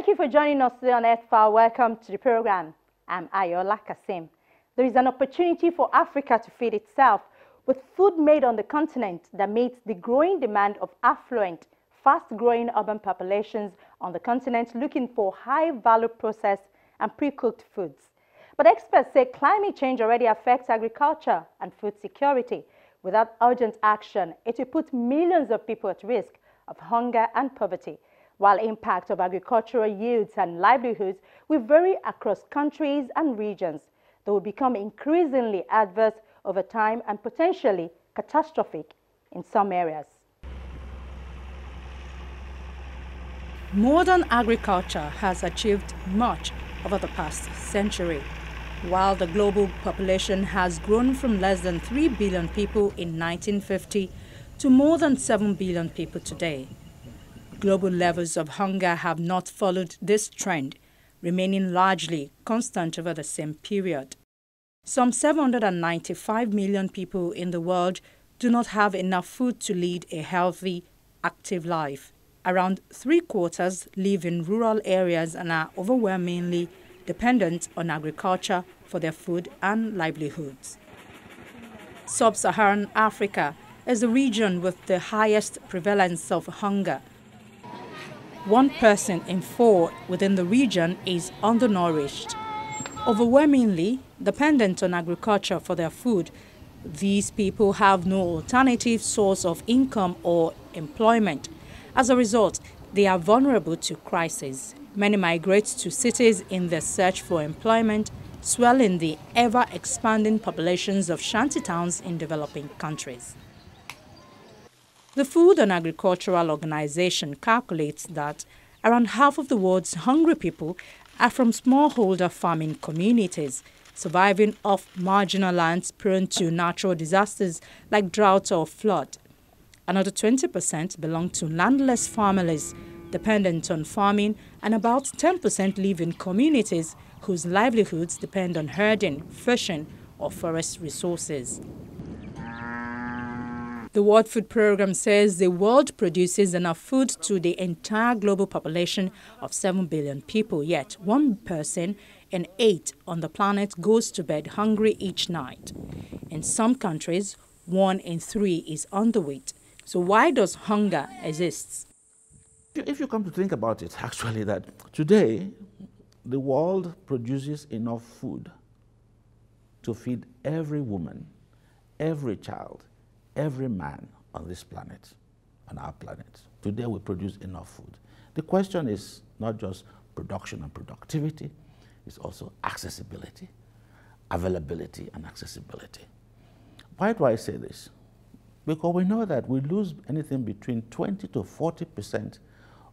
Thank you for joining us today on Earth File. Welcome to the program. I'm Ayola Kasim. There is an opportunity for Africa to feed itself with food made on the continent that meets the growing demand of affluent, fast-growing urban populations on the continent looking for high-value processed and pre-cooked foods. But experts say climate change already affects agriculture and food security. Without urgent action, it will put millions of people at risk of hunger and poverty, while impact of agricultural yields and livelihoods will vary across countries and regions. They will become increasingly adverse over time and potentially catastrophic in some areas. Modern agriculture has achieved much over the past century. While the global population has grown from less than 3 billion people in 1950 to more than 7 billion people today, global levels of hunger have not followed this trend, remaining largely constant over the same period. Some 795 million people in the world do not have enough food to lead a healthy, active life. Around 3/4 live in rural areas and are overwhelmingly dependent on agriculture for their food and livelihoods. Sub-Saharan Africa is the region with the highest prevalence of hunger. 1 person in 4 within the region is undernourished. Overwhelmingly dependent on agriculture for their food, these people have no alternative source of income or employment. As a result, they are vulnerable to crisis. Many migrate to cities in their search for employment, swelling the ever-expanding populations of shantytowns in developing countries. The Food and Agricultural Organization calculates that around half of the world's hungry people are from smallholder farming communities, surviving off marginal lands prone to natural disasters like drought or flood. Another 20% belong to landless families dependent on farming, and about 10% live in communities whose livelihoods depend on herding, fishing, or forest resources. The World Food Programme says the world produces enough food to the entire global population of 7 billion people, yet 1 person in 8 on the planet goes to bed hungry each night. In some countries, 1 in 3 is underweight. So why does hunger exist? If you come to think about it, actually, that today the world produces enough food to feed every woman, every child, every man on this planet, on our planet. Today we produce enough food. The question is not just production and productivity, it's also accessibility, availability and accessibility. Why do I say this? Because we know that we lose anything between 20 to 40%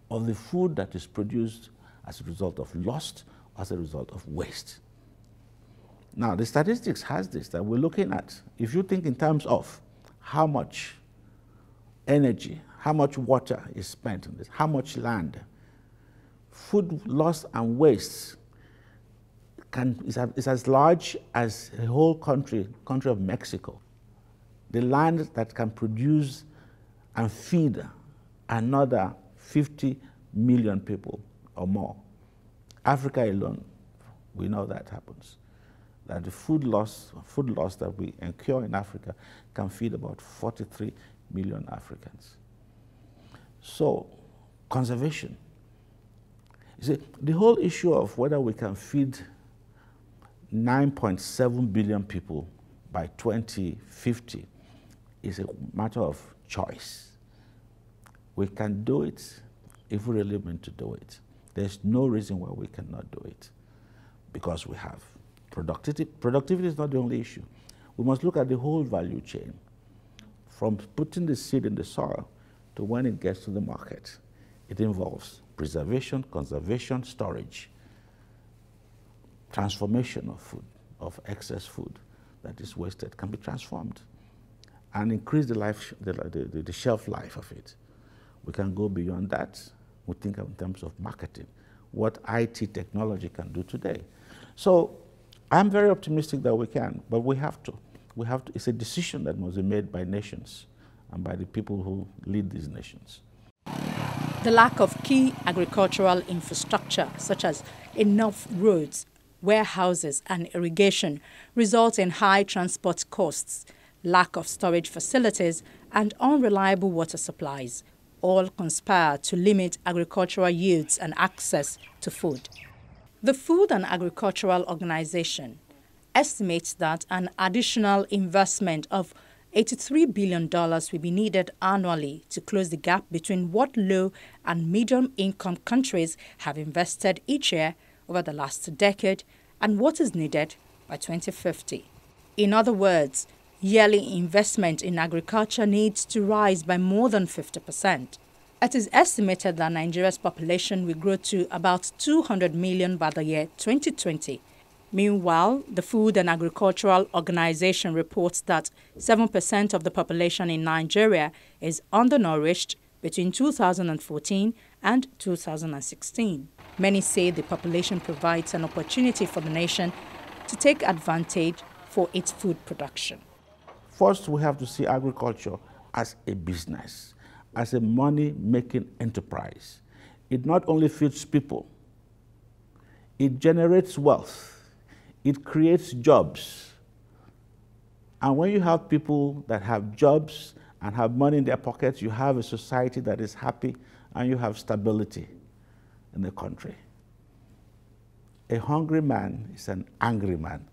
of the food that is produced as a result of loss, as a result of waste. Now, the statistics has this, that we're looking at, if you think in terms of how much energy, how much water is spent on this, how much land, food loss and waste is as large as a whole country of Mexico. The land that can produce and feed another 50 million people or more. Africa alone, we know that happens. That the food loss that we incur in Africa can feed about 43 million Africans. So, conservation. You see, the whole issue of whether we can feed 9.7 billion people by 2050 is a matter of choice. We can do it if we really mean to do it. There's no reason why we cannot do it, because we have productivity. Productivity is not the only issue. We must look at the whole value chain, from putting the seed in the soil to when it gets to the market. It involves preservation, conservation, storage, transformation of food, of excess food that is wasted can be transformed and increase the shelf life of it. We can go beyond that. We think in terms of marketing, what IT technology can do today. So I'm very optimistic that we can, but we have to. It's a decision that must be made by nations and by the people who lead these nations. The lack of key agricultural infrastructure, such as enough roads, warehouses and irrigation, results in high transport costs, lack of storage facilities and unreliable water supplies. All conspire to limit agricultural yields and access to food. The Food and Agricultural Organization estimates that an additional investment of $83 billion will be needed annually to close the gap between what low and medium-income countries have invested each year over the last decade and what is needed by 2050. In other words, yearly investment in agriculture needs to rise by more than 50%. It is estimated that Nigeria's population will grow to about 200 million by the year 2020. Meanwhile, the Food and Agricultural Organization reports that 7% of the population in Nigeria is undernourished between 2014 and 2016. Many say the population provides an opportunity for the nation to take advantage for its food production. First, we have to see agriculture as a business, as a money-making enterprise. It not only feeds people, it generates wealth. It creates jobs. And when you have people that have jobs and have money in their pockets, you have a society that is happy and you have stability in the country. A hungry man is an angry man,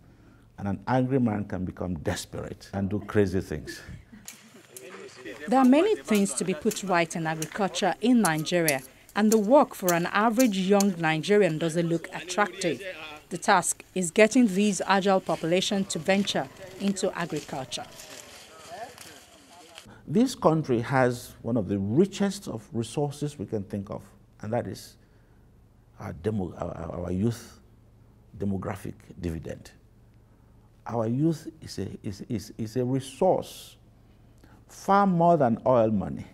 and an angry man can become desperate and do crazy things. There are many things to be put right in agriculture in Nigeria, and the work for an average young Nigerian doesn't look attractive. The task is getting these agile population to venture into agriculture. This country has one of the richest of resources we can think of, and that is our youth demographic dividend. Our youth is a resource far more than oil money,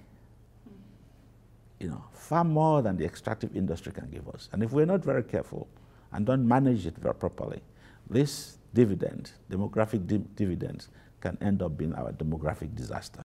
far more than the extractive industry can give us. And if we're not very careful and don't manage it very properly, this dividend, demographic dividends, can end up being our demographic disaster.